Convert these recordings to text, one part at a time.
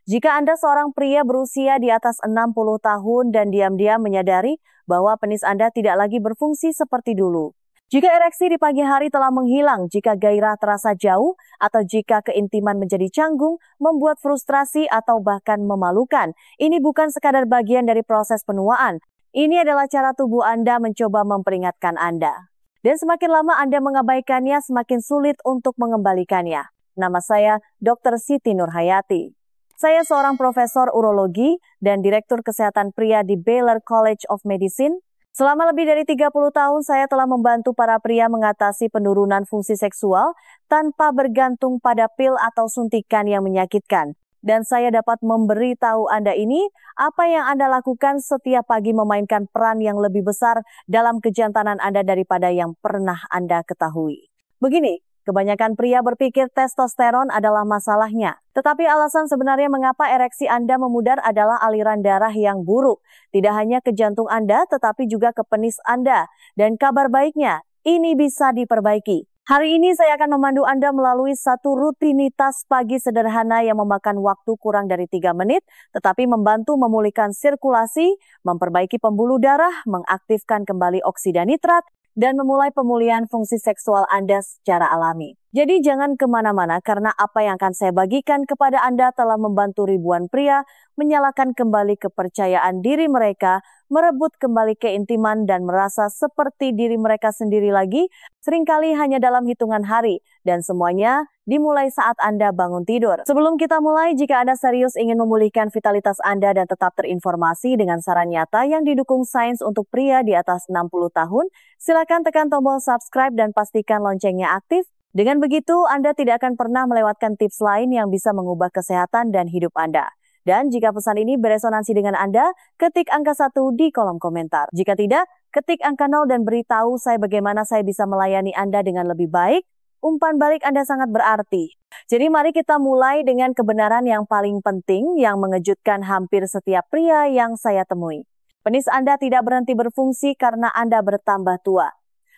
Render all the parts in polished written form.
Jika Anda seorang pria berusia di atas 60 tahun dan diam-diam menyadari bahwa penis Anda tidak lagi berfungsi seperti dulu. Jika ereksi di pagi hari telah menghilang, jika gairah terasa jauh, atau jika keintiman menjadi canggung, membuat frustrasi atau bahkan memalukan, ini bukan sekadar bagian dari proses penuaan. Ini adalah cara tubuh Anda mencoba memperingatkan Anda. Dan semakin lama Anda mengabaikannya, semakin sulit untuk mengembalikannya. Nama saya Dr. Siti Nurhayati. Saya seorang profesor urologi dan direktur kesehatan pria di Baylor College of Medicine. Selama lebih dari 30 tahun saya telah membantu para pria mengatasi penurunan fungsi seksual tanpa bergantung pada pil atau suntikan yang menyakitkan. Dan saya dapat memberitahu Anda ini, apa yang Anda lakukan setiap pagi memainkan peran yang lebih besar dalam kejantanan Anda daripada yang pernah Anda ketahui. Begini, kebanyakan pria berpikir testosteron adalah masalahnya. Tetapi alasan sebenarnya mengapa ereksi Anda memudar adalah aliran darah yang buruk. Tidak hanya ke jantung Anda, tetapi juga ke penis Anda. Dan kabar baiknya, ini bisa diperbaiki. Hari ini saya akan memandu Anda melalui satu rutinitas pagi sederhana yang memakan waktu kurang dari 3 menit, tetapi membantu memulihkan sirkulasi, memperbaiki pembuluh darah, mengaktifkan kembali oksida nitrat, dan memulai pemulihan fungsi seksual Anda secara alami. Jadi jangan kemana-mana karena apa yang akan saya bagikan kepada Anda telah membantu ribuan pria menyalakan kembali kepercayaan diri mereka, merebut kembali keintiman dan merasa seperti diri mereka sendiri lagi, seringkali hanya dalam hitungan hari, dan semuanya dimulai saat Anda bangun tidur. Sebelum kita mulai, jika Anda serius ingin memulihkan vitalitas Anda dan tetap terinformasi dengan saran nyata yang didukung sains untuk pria di atas 60 tahun, silakan tekan tombol subscribe dan pastikan loncengnya aktif. Dengan begitu, Anda tidak akan pernah melewatkan tips lain yang bisa mengubah kesehatan dan hidup Anda. Dan jika pesan ini beresonansi dengan Anda, ketik angka 1 di kolom komentar. Jika tidak, ketik angka 0 dan beritahu saya bagaimana saya bisa melayani Anda dengan lebih baik. Umpan balik Anda sangat berarti. Jadi mari kita mulai dengan kebenaran yang paling penting yang mengejutkan hampir setiap pria yang saya temui. Penis Anda tidak berhenti berfungsi karena Anda bertambah tua.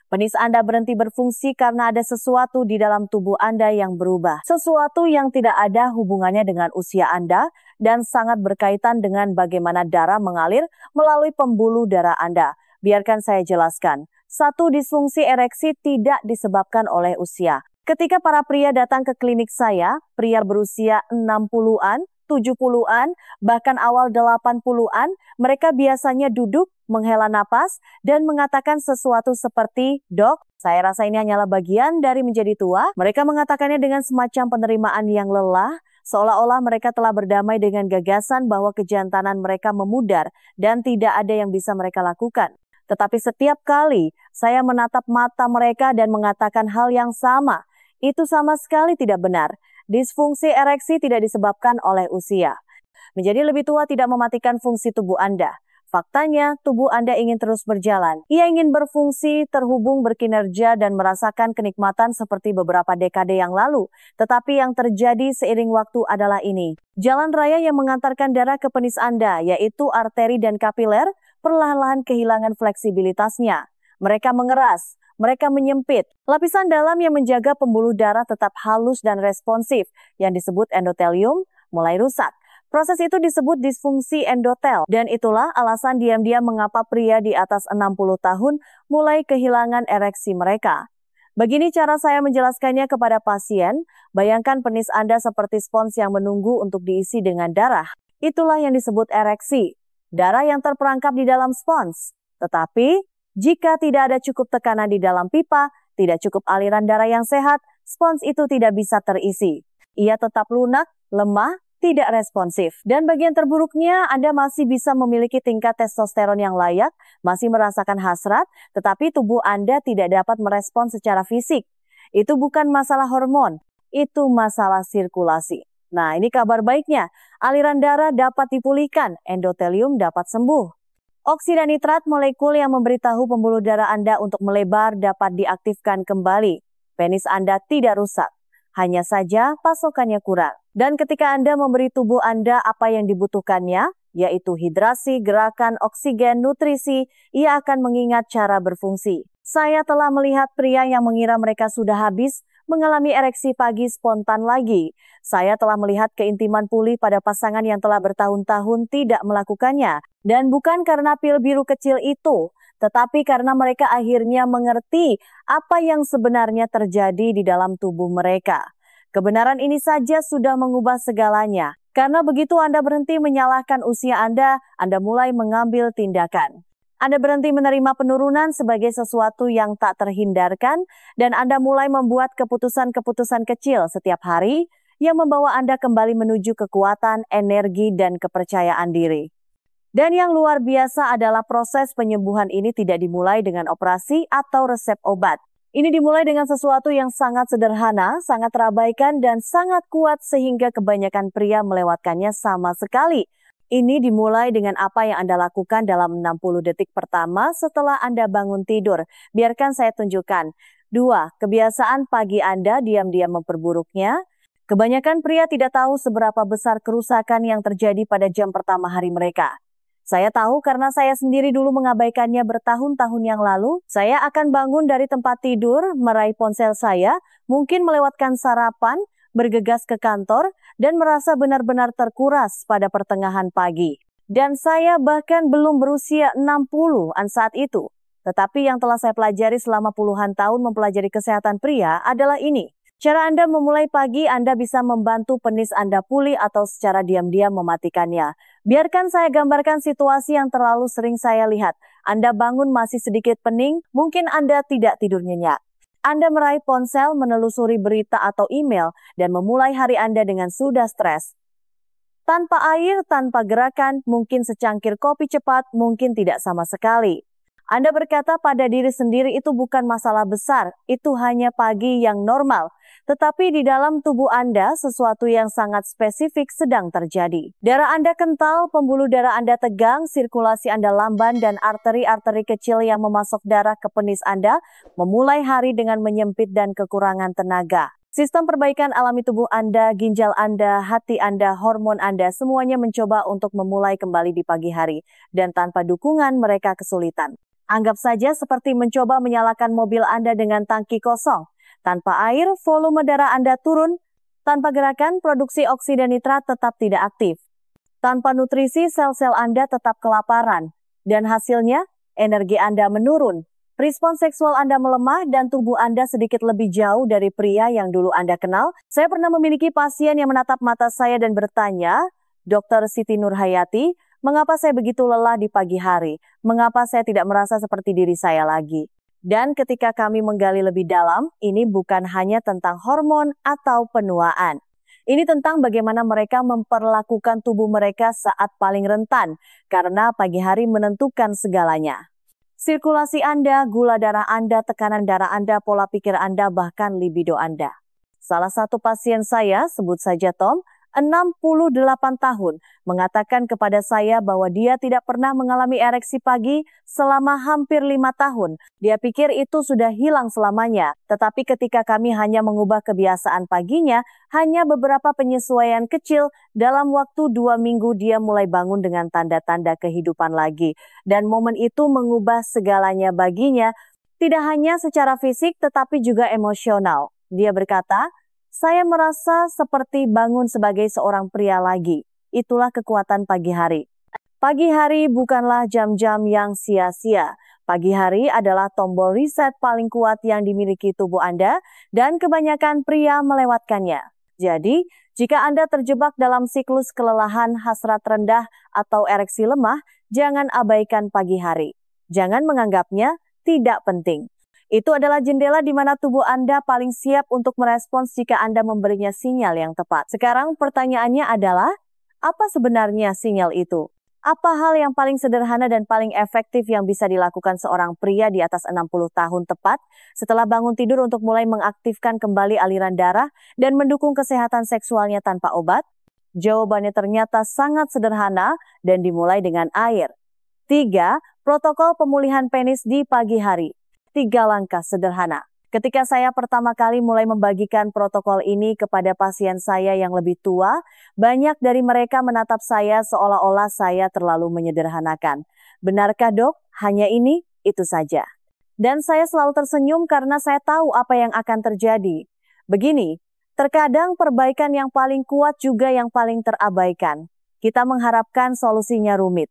Penis Anda berhenti berfungsi karena ada sesuatu di dalam tubuh Anda yang berubah. Sesuatu yang tidak ada hubungannya dengan usia Anda dan sangat berkaitan dengan bagaimana darah mengalir melalui pembuluh darah Anda. Biarkan saya jelaskan. Satu, disfungsi ereksi tidak disebabkan oleh usia. Ketika para pria datang ke klinik saya, pria berusia 60-an, 70-an, bahkan awal 80-an, mereka biasanya duduk, menghela napas, dan mengatakan sesuatu seperti, "Dok, saya rasa ini hanyalah bagian dari menjadi tua." Mereka mengatakannya dengan semacam penerimaan yang lelah, seolah-olah mereka telah berdamai dengan gagasan bahwa kejantanan mereka memudar dan tidak ada yang bisa mereka lakukan. Tetapi setiap kali saya menatap mata mereka dan mengatakan hal yang sama, itu sama sekali tidak benar. Disfungsi ereksi tidak disebabkan oleh usia. Menjadi lebih tua tidak mematikan fungsi tubuh Anda. Faktanya, tubuh Anda ingin terus berjalan. Ia ingin berfungsi, terhubung, berkinerja, dan merasakan kenikmatan seperti beberapa dekade yang lalu. Tetapi yang terjadi seiring waktu adalah ini. Jalan raya yang mengantarkan darah ke penis Anda, yaitu arteri dan kapiler, perlahan-lahan kehilangan fleksibilitasnya. Mereka mengeras, mereka menyempit. Lapisan dalam yang menjaga pembuluh darah tetap halus dan responsif, yang disebut endotelium, mulai rusak. Proses itu disebut disfungsi endotel, dan itulah alasan diam-diam mengapa pria di atas 60 tahun mulai kehilangan ereksi mereka. Begini cara saya menjelaskannya kepada pasien, bayangkan penis Anda seperti spons yang menunggu untuk diisi dengan darah. Itulah yang disebut ereksi, darah yang terperangkap di dalam spons. Tetapi, jika tidak ada cukup tekanan di dalam pipa, tidak cukup aliran darah yang sehat, spons itu tidak bisa terisi. Ia tetap lunak, lemah, tidak responsif. Dan bagian terburuknya, Anda masih bisa memiliki tingkat testosteron yang layak, masih merasakan hasrat, tetapi tubuh Anda tidak dapat merespon secara fisik. Itu bukan masalah hormon, itu masalah sirkulasi. Nah, ini kabar baiknya. Aliran darah dapat dipulihkan, endotelium dapat sembuh. Oksida nitrat, molekul yang memberitahu pembuluh darah Anda untuk melebar, dapat diaktifkan kembali. Penis Anda tidak rusak. Hanya saja pasokannya kurang. Dan ketika Anda memberi tubuh Anda apa yang dibutuhkannya, yaitu hidrasi, gerakan, oksigen, nutrisi, ia akan mengingat cara berfungsi. Saya telah melihat pria yang mengira mereka sudah habis, mengalami ereksi pagi spontan lagi. Saya telah melihat keintiman pulih pada pasangan yang telah bertahun-tahun tidak melakukannya. Dan bukan karena pil biru kecil itu, tetapi karena mereka akhirnya mengerti apa yang sebenarnya terjadi di dalam tubuh mereka. Kebenaran ini saja sudah mengubah segalanya. Karena begitu Anda berhenti menyalahkan usia Anda mulai mengambil tindakan. Anda berhenti menerima penurunan sebagai sesuatu yang tak terhindarkan, dan Anda mulai membuat keputusan-keputusan kecil setiap hari yang membawa Anda kembali menuju kekuatan, energi, dan kepercayaan diri. Dan yang luar biasa adalah proses penyembuhan ini tidak dimulai dengan operasi atau resep obat. Ini dimulai dengan sesuatu yang sangat sederhana, sangat terabaikan, dan sangat kuat sehingga kebanyakan pria melewatkannya sama sekali. Ini dimulai dengan apa yang Anda lakukan dalam 60 detik pertama setelah Anda bangun tidur. Biarkan saya tunjukkan. 2. Kebiasaan pagi Anda diam-diam memperburuknya. Kebanyakan pria tidak tahu seberapa besar kerusakan yang terjadi pada jam pertama hari mereka. Saya tahu karena saya sendiri dulu mengabaikannya bertahun-tahun yang lalu. Saya akan bangun dari tempat tidur, meraih ponsel saya, mungkin melewatkan sarapan, bergegas ke kantor, dan merasa benar-benar terkuras pada pertengahan pagi. Dan saya bahkan belum berusia 60-an saat itu. Tetapi yang telah saya pelajari selama puluhan tahun mempelajari kesehatan pria adalah ini. Cara Anda memulai pagi, Anda bisa membantu penis Anda pulih atau secara diam-diam mematikannya. Biarkan saya gambarkan situasi yang terlalu sering saya lihat. Anda bangun masih sedikit pening, mungkin Anda tidak tidur nyenyak. Anda meraih ponsel, menelusuri berita atau email, dan memulai hari Anda dengan sudah stres. Tanpa air, tanpa gerakan, mungkin secangkir kopi cepat, mungkin tidak sama sekali. Anda berkata pada diri sendiri itu bukan masalah besar, itu hanya pagi yang normal. Tetapi di dalam tubuh Anda, sesuatu yang sangat spesifik sedang terjadi. Darah Anda kental, pembuluh darah Anda tegang, sirkulasi Anda lamban, dan arteri-arteri kecil yang memasok darah ke penis Anda memulai hari dengan menyempit dan kekurangan tenaga. Sistem perbaikan alami tubuh Anda, ginjal Anda, hati Anda, hormon Anda, semuanya mencoba untuk memulai kembali di pagi hari. Dan tanpa dukungan mereka kesulitan. Anggap saja seperti mencoba menyalakan mobil Anda dengan tangki kosong. Tanpa air, volume darah Anda turun. Tanpa gerakan, produksi oksida nitrat tetap tidak aktif. Tanpa nutrisi, sel-sel Anda tetap kelaparan. Dan hasilnya, energi Anda menurun. Respons seksual Anda melemah dan tubuh Anda sedikit lebih jauh dari pria yang dulu Anda kenal. Saya pernah memiliki pasien yang menatap mata saya dan bertanya, Dr. Siti Nurhayati, mengapa saya begitu lelah di pagi hari? Mengapa saya tidak merasa seperti diri saya lagi? Dan ketika kami menggali lebih dalam, ini bukan hanya tentang hormon atau penuaan. Ini tentang bagaimana mereka memperlakukan tubuh mereka saat paling rentan, karena pagi hari menentukan segalanya. Sirkulasi Anda, gula darah Anda, tekanan darah Anda, pola pikir Anda, bahkan libido Anda. Salah satu pasien saya, sebut saja Tom, 68 tahun, mengatakan kepada saya bahwa dia tidak pernah mengalami ereksi pagi selama hampir 5 tahun. Dia pikir itu sudah hilang selamanya, tetapi ketika kami hanya mengubah kebiasaan paginya, hanya beberapa penyesuaian kecil, dalam waktu 2 minggu dia mulai bangun dengan tanda-tanda kehidupan lagi. Dan momen itu mengubah segalanya baginya, tidak hanya secara fisik tetapi juga emosional. Dia berkata, saya merasa seperti bangun sebagai seorang pria lagi. Itulah kekuatan pagi hari. Pagi hari bukanlah jam-jam yang sia-sia. Pagi hari adalah tombol reset paling kuat yang dimiliki tubuh Anda dan kebanyakan pria melewatkannya. Jadi, jika Anda terjebak dalam siklus kelelahan, hasrat rendah, atau ereksi lemah, jangan abaikan pagi hari. Jangan menganggapnya tidak penting. Itu adalah jendela di mana tubuh Anda paling siap untuk merespons jika Anda memberinya sinyal yang tepat. Sekarang pertanyaannya adalah, apa sebenarnya sinyal itu? Apa hal yang paling sederhana dan paling efektif yang bisa dilakukan seorang pria di atas 60 tahun tepat setelah bangun tidur untuk mulai mengaktifkan kembali aliran darah dan mendukung kesehatan seksualnya tanpa obat? Jawabannya ternyata sangat sederhana dan dimulai dengan air. 3. Protokol pemulihan penis di pagi hari. 3 langkah sederhana. Ketika saya pertama kali mulai membagikan protokol ini kepada pasien saya yang lebih tua, banyak dari mereka menatap saya seolah-olah saya terlalu menyederhanakan. Benarkah dok? Hanya ini? Itu saja. Dan saya selalu tersenyum karena saya tahu apa yang akan terjadi. Begini, terkadang perbaikan yang paling kuat juga yang paling terabaikan. Kita mengharapkan solusinya rumit.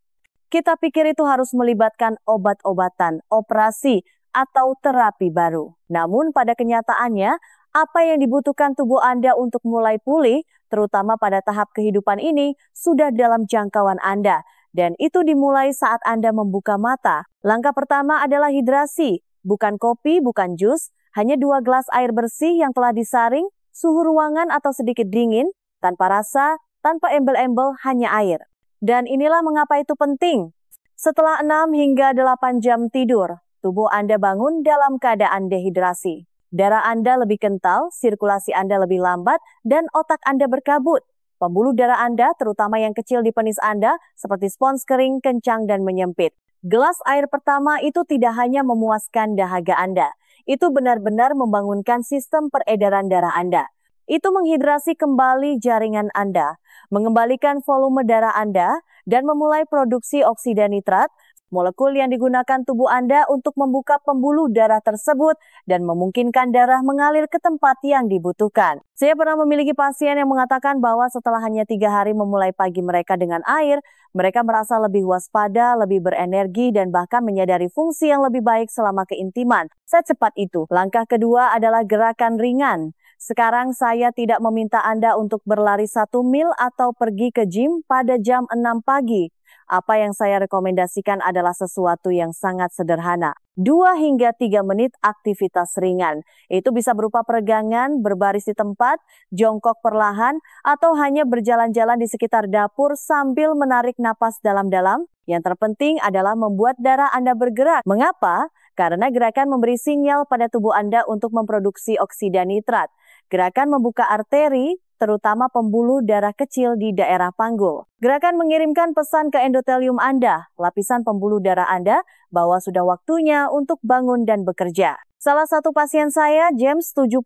Kita pikir itu harus melibatkan obat-obatan, operasi, atau terapi baru. Namun pada kenyataannya, apa yang dibutuhkan tubuh Anda untuk mulai pulih, terutama pada tahap kehidupan ini, sudah dalam jangkauan Anda. Dan itu dimulai saat Anda membuka mata. Langkah pertama adalah hidrasi. Bukan kopi, bukan jus, hanya 2 gelas air bersih yang telah disaring, suhu ruangan atau sedikit dingin, tanpa rasa, tanpa embel-embel, hanya air. Dan inilah mengapa itu penting. Setelah 6 hingga 8 jam tidur, tubuh Anda bangun dalam keadaan dehidrasi. Darah Anda lebih kental, sirkulasi Anda lebih lambat, dan otak Anda berkabut. Pembuluh darah Anda, terutama yang kecil di penis Anda, seperti spons kering, kencang, dan menyempit. Gelas air pertama itu tidak hanya memuaskan dahaga Anda, itu benar-benar membangunkan sistem peredaran darah Anda. Itu menghidrasi kembali jaringan Anda, mengembalikan volume darah Anda, dan memulai produksi oksida nitrat, molekul yang digunakan tubuh Anda untuk membuka pembuluh darah tersebut dan memungkinkan darah mengalir ke tempat yang dibutuhkan. Saya pernah memiliki pasien yang mengatakan bahwa setelah hanya 3 hari memulai pagi mereka dengan air, mereka merasa lebih waspada, lebih berenergi, dan bahkan menyadari fungsi yang lebih baik selama keintiman. Secepat itu. Langkah kedua adalah gerakan ringan. Sekarang saya tidak meminta Anda untuk berlari 1 mil atau pergi ke gym pada jam 6 pagi. Apa yang saya rekomendasikan adalah sesuatu yang sangat sederhana. 2 hingga 3 menit aktivitas ringan. Itu bisa berupa peregangan, berbaris di tempat, jongkok perlahan, atau hanya berjalan-jalan di sekitar dapur sambil menarik napas dalam-dalam. Yang terpenting adalah membuat darah Anda bergerak. Mengapa? Karena gerakan memberi sinyal pada tubuh Anda untuk memproduksi oksida nitrat. Gerakan membuka arteri, terutama pembuluh darah kecil di daerah panggul. Gerakan mengirimkan pesan ke endotelium Anda, lapisan pembuluh darah Anda, bahwa sudah waktunya untuk bangun dan bekerja. Salah satu pasien saya, James, 72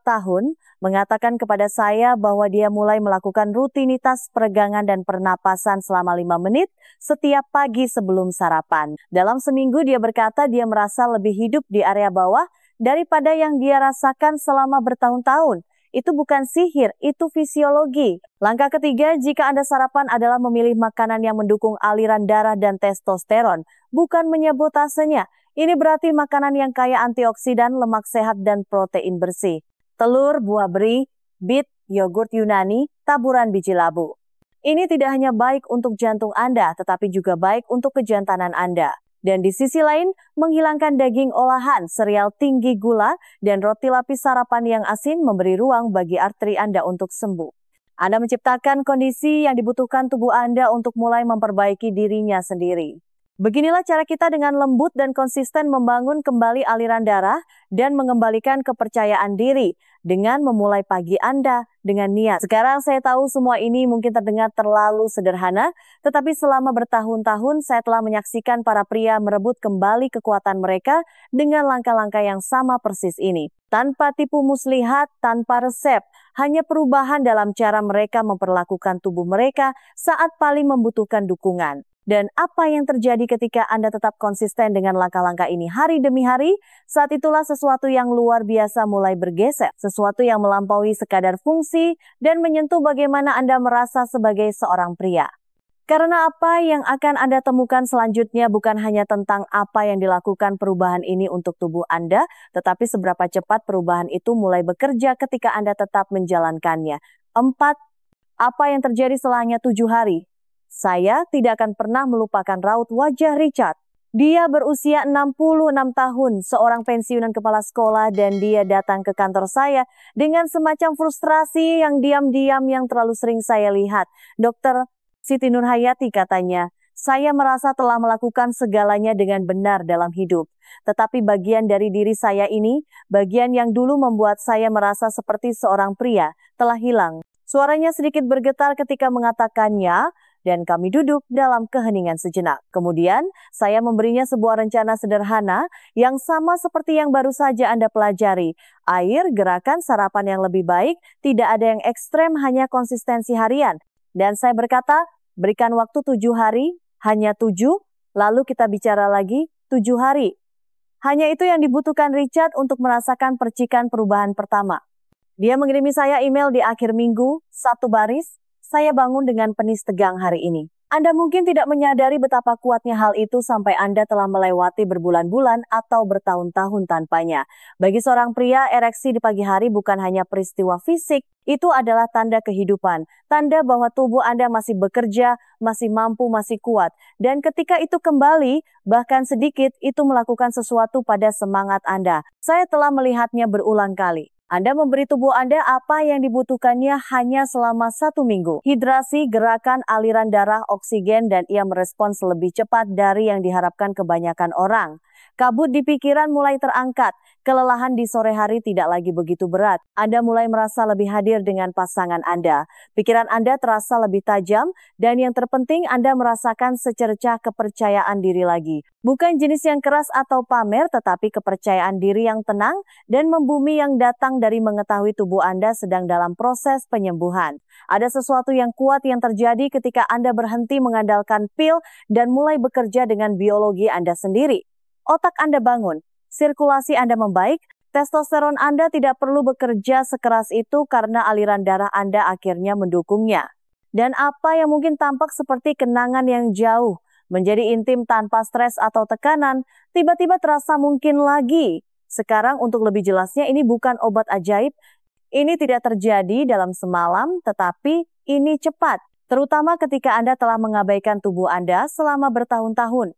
tahun, mengatakan kepada saya bahwa dia mulai melakukan rutinitas peregangan dan pernapasan selama 5 menit setiap pagi sebelum sarapan. Dalam seminggu dia berkata dia merasa lebih hidup di area bawah daripada yang dia rasakan selama bertahun-tahun. Itu bukan sihir, itu fisiologi. Langkah ketiga, jika Anda sarapan adalah memilih makanan yang mendukung aliran darah dan testosteron, bukan menyabotasenya. Ini berarti makanan yang kaya antioksidan, lemak sehat, dan protein bersih. Telur, buah beri, beet, yogurt Yunani, taburan biji labu. Ini tidak hanya baik untuk jantung Anda, tetapi juga baik untuk kejantanan Anda. Dan di sisi lain, menghilangkan daging olahan, sereal tinggi gula, dan roti lapis sarapan yang asin memberi ruang bagi arteri Anda untuk sembuh. Anda menciptakan kondisi yang dibutuhkan tubuh Anda untuk mulai memperbaiki dirinya sendiri. Beginilah cara kita dengan lembut dan konsisten membangun kembali aliran darah dan mengembalikan kepercayaan diri dengan memulai pagi Anda dengan niat. Sekarang saya tahu semua ini mungkin terdengar terlalu sederhana, tetapi selama bertahun-tahun saya telah menyaksikan para pria merebut kembali kekuatan mereka dengan langkah-langkah yang sama persis ini. Tanpa tipu muslihat, tanpa resep, hanya perubahan dalam cara mereka memperlakukan tubuh mereka saat paling membutuhkan dukungan. Dan apa yang terjadi ketika Anda tetap konsisten dengan langkah-langkah ini hari demi hari? Saat itulah sesuatu yang luar biasa mulai bergeser. Sesuatu yang melampaui sekadar fungsi dan menyentuh bagaimana Anda merasa sebagai seorang pria. Karena apa yang akan Anda temukan selanjutnya bukan hanya tentang apa yang dilakukan perubahan ini untuk tubuh Anda, tetapi seberapa cepat perubahan itu mulai bekerja ketika Anda tetap menjalankannya. 4. Apa yang terjadi setelahnya 7 hari? Saya tidak akan pernah melupakan raut wajah Richard. Dia berusia 66 tahun, seorang pensiunan kepala sekolah, dan dia datang ke kantor saya dengan semacam frustrasi yang diam-diam yang terlalu sering saya lihat. Dokter Siti Nurhayati, katanya, saya merasa telah melakukan segalanya dengan benar dalam hidup. Tetapi bagian dari diri saya ini, bagian yang dulu membuat saya merasa seperti seorang pria, telah hilang. Suaranya sedikit bergetar ketika mengatakannya, dan kami duduk dalam keheningan sejenak. Kemudian, saya memberinya sebuah rencana sederhana yang sama seperti yang baru saja Anda pelajari. Air, gerakan, sarapan yang lebih baik, tidak ada yang ekstrem, hanya konsistensi harian. Dan saya berkata, berikan waktu 7 hari, hanya 7, lalu kita bicara lagi 7 hari. Hanya itu yang dibutuhkan Richard untuk merasakan percikan perubahan pertama. Dia mengirimi saya email di akhir minggu, satu baris, saya bangun dengan penis tegang hari ini. Anda mungkin tidak menyadari betapa kuatnya hal itu sampai Anda telah melewati berbulan-bulan atau bertahun-tahun tanpanya. Bagi seorang pria, ereksi di pagi hari bukan hanya peristiwa fisik, itu adalah tanda kehidupan. Tanda bahwa tubuh Anda masih bekerja, masih mampu, masih kuat. Dan ketika itu kembali, bahkan sedikit, itu melakukan sesuatu pada semangat Anda. Saya telah melihatnya berulang kali. Anda memberi tubuh Anda apa yang dibutuhkannya hanya selama 1 minggu. Hidrasi, gerakan, aliran darah, oksigen, dan ia merespons lebih cepat dari yang diharapkan kebanyakan orang. Kabut di pikiran mulai terangkat. Kelelahan di sore hari tidak lagi begitu berat. Anda mulai merasa lebih hadir dengan pasangan Anda. Pikiran Anda terasa lebih tajam, dan yang terpenting Anda merasakan secercah kepercayaan diri lagi. Bukan jenis yang keras atau pamer, tetapi kepercayaan diri yang tenang dan membumi yang datang dari mengetahui tubuh Anda sedang dalam proses penyembuhan. Ada sesuatu yang kuat yang terjadi ketika Anda berhenti mengandalkan pil dan mulai bekerja dengan biologi Anda sendiri. Otak Anda bangun, sirkulasi Anda membaik, testosteron Anda tidak perlu bekerja sekeras itu karena aliran darah Anda akhirnya mendukungnya. Dan apa yang mungkin tampak seperti kenangan yang jauh, menjadi intim tanpa stres atau tekanan, tiba-tiba terasa mungkin lagi. Sekarang untuk lebih jelasnya, ini bukan obat ajaib. Ini tidak terjadi dalam semalam, tetapi ini cepat. Terutama ketika Anda telah mengabaikan tubuh Anda selama bertahun-tahun.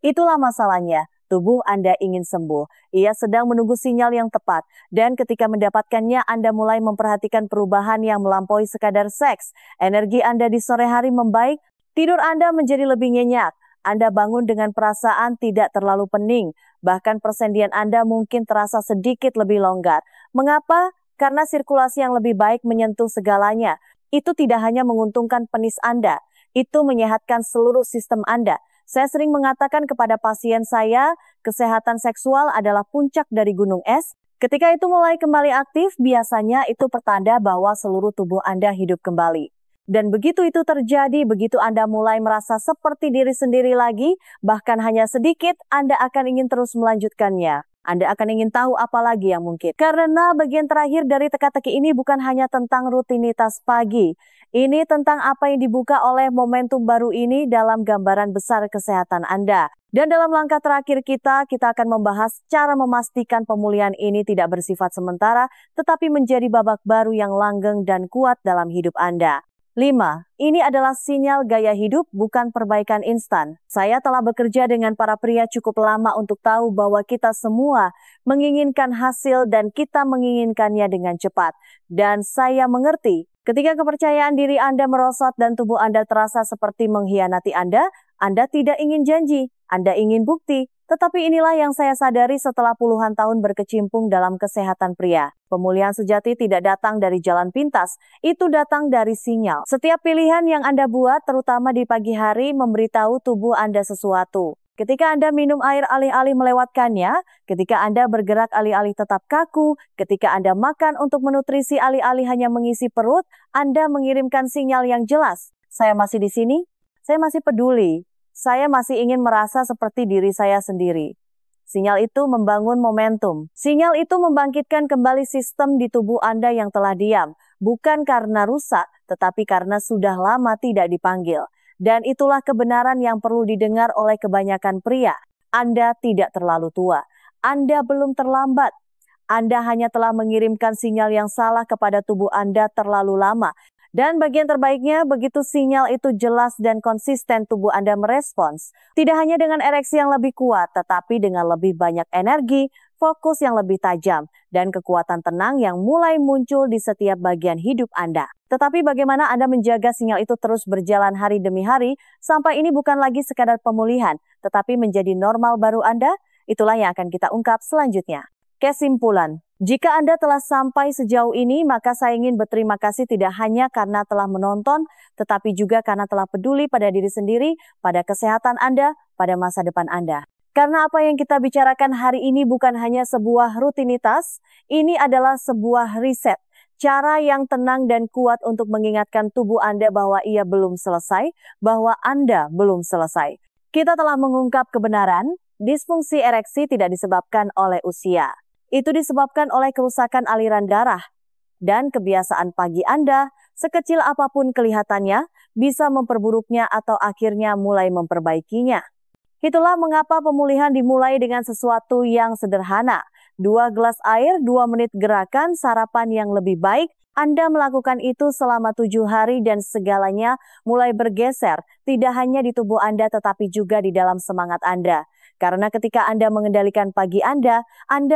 Itulah masalahnya. Tubuh Anda ingin sembuh. Ia sedang menunggu sinyal yang tepat. Dan ketika mendapatkannya, Anda mulai memperhatikan perubahan yang melampaui sekadar seks. Energi Anda di sore hari membaik. Tidur Anda menjadi lebih nyenyak. Anda bangun dengan perasaan tidak terlalu pening. Bahkan persendian Anda mungkin terasa sedikit lebih longgar. Mengapa? Karena sirkulasi yang lebih baik menyentuh segalanya. Itu tidak hanya menguntungkan penis Anda. Itu menyehatkan seluruh sistem Anda. Saya sering mengatakan kepada pasien saya, kesehatan seksual adalah puncak dari gunung es. Ketika itu mulai kembali aktif, biasanya itu pertanda bahwa seluruh tubuh Anda hidup kembali. Dan begitu itu terjadi, begitu Anda mulai merasa seperti diri sendiri lagi, bahkan hanya sedikit, Anda akan ingin terus melanjutkannya. Anda akan ingin tahu apa lagi yang mungkin. Karena bagian terakhir dari teka-teki ini bukan hanya tentang rutinitas pagi. Ini tentang apa yang dibuka oleh momentum baru ini dalam gambaran besar kesehatan Anda. Dan dalam langkah terakhir kita akan membahas cara memastikan pemulihan ini tidak bersifat sementara, tetapi menjadi babak baru yang langgeng dan kuat dalam hidup Anda. 5. Ini adalah sinyal gaya hidup, bukan perbaikan instan. Saya telah bekerja dengan para pria cukup lama untuk tahu bahwa kita semua menginginkan hasil dan kita menginginkannya dengan cepat. Dan saya mengerti, ketika kepercayaan diri Anda merosot dan tubuh Anda terasa seperti mengkhianati Anda tidak ingin janji, Anda ingin bukti. Tetapi inilah yang saya sadari setelah puluhan tahun berkecimpung dalam kesehatan pria. Pemulihan sejati tidak datang dari jalan pintas, itu datang dari sinyal. Setiap pilihan yang Anda buat, terutama di pagi hari, memberitahu tubuh Anda sesuatu. Ketika Anda minum air alih-alih melewatkannya, ketika Anda bergerak alih-alih tetap kaku, ketika Anda makan untuk menutrisi alih-alih hanya mengisi perut, Anda mengirimkan sinyal yang jelas. Saya masih di sini, saya masih peduli. Saya masih ingin merasa seperti diri saya sendiri. Sinyal itu membangun momentum. Sinyal itu membangkitkan kembali sistem di tubuh Anda yang telah diam. Bukan karena rusak, tetapi karena sudah lama tidak dipanggil. Dan itulah kebenaran yang perlu didengar oleh kebanyakan pria. Anda tidak terlalu tua. Anda belum terlambat. Anda hanya telah mengirimkan sinyal yang salah kepada tubuh Anda terlalu lama. Dan bagian terbaiknya, begitu sinyal itu jelas dan konsisten tubuh Anda merespons. Tidak hanya dengan ereksi yang lebih kuat, tetapi dengan lebih banyak energi, fokus yang lebih tajam, dan kekuatan tenang yang mulai muncul di setiap bagian hidup Anda. Tetapi bagaimana Anda menjaga sinyal itu terus berjalan hari demi hari, sampai ini bukan lagi sekadar pemulihan, tetapi menjadi normal baru Anda? Itulah yang akan kita ungkap selanjutnya. Kesimpulan. Jika Anda telah sampai sejauh ini, maka saya ingin berterima kasih tidak hanya karena telah menonton, tetapi juga karena telah peduli pada diri sendiri, pada kesehatan Anda, pada masa depan Anda. Karena apa yang kita bicarakan hari ini bukan hanya sebuah rutinitas, ini adalah sebuah riset. Cara yang tenang dan kuat untuk mengingatkan tubuh Anda bahwa ia belum selesai, bahwa Anda belum selesai. Kita telah mengungkap kebenaran, disfungsi ereksi tidak disebabkan oleh usia. Itu disebabkan oleh kerusakan aliran darah. dan kebiasaan pagi Anda, sekecil apapun kelihatannya, bisa memperburuknya atau akhirnya mulai memperbaikinya. Itulah mengapa pemulihan dimulai dengan sesuatu yang sederhana. 2 gelas air, 2 menit gerakan, sarapan yang lebih baik. Anda melakukan itu selama 7 hari dan segalanya mulai bergeser, tidak hanya di tubuh Anda tetapi juga di dalam semangat Anda. Karena ketika Anda mengendalikan pagi Anda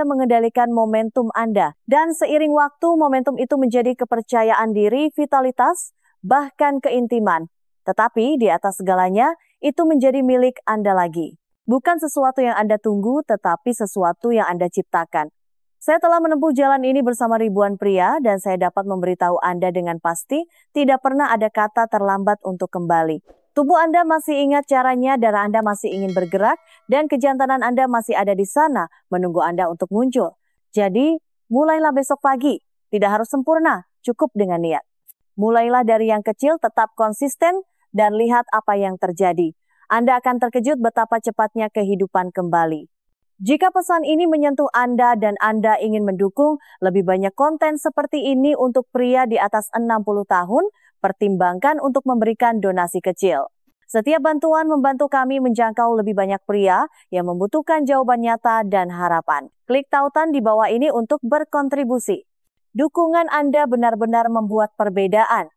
mengendalikan momentum Anda. Dan seiring waktu, momentum itu menjadi kepercayaan diri, vitalitas, bahkan keintiman. Tetapi di atas segalanya, itu menjadi milik Anda lagi. Bukan sesuatu yang Anda tunggu, tetapi sesuatu yang Anda ciptakan. Saya telah menempuh jalan ini bersama ribuan pria dan saya dapat memberitahu Anda dengan pasti tidak pernah ada kata terlambat untuk kembali. Tubuh Anda masih ingat caranya, darah Anda masih ingin bergerak, dan kejantanan Anda masih ada di sana menunggu Anda untuk muncul. Jadi, mulailah besok pagi. Tidak harus sempurna, cukup dengan niat. Mulailah dari yang kecil, tetap konsisten, dan lihat apa yang terjadi. Anda akan terkejut betapa cepatnya kehidupan kembali. Jika pesan ini menyentuh Anda dan Anda ingin mendukung lebih banyak konten seperti ini untuk pria di atas 60 tahun, pertimbangkan untuk memberikan donasi kecil. Setiap bantuan membantu kami menjangkau lebih banyak pria yang membutuhkan jawaban nyata dan harapan. Klik tautan di bawah ini untuk berkontribusi. Dukungan Anda benar-benar membuat perbedaan.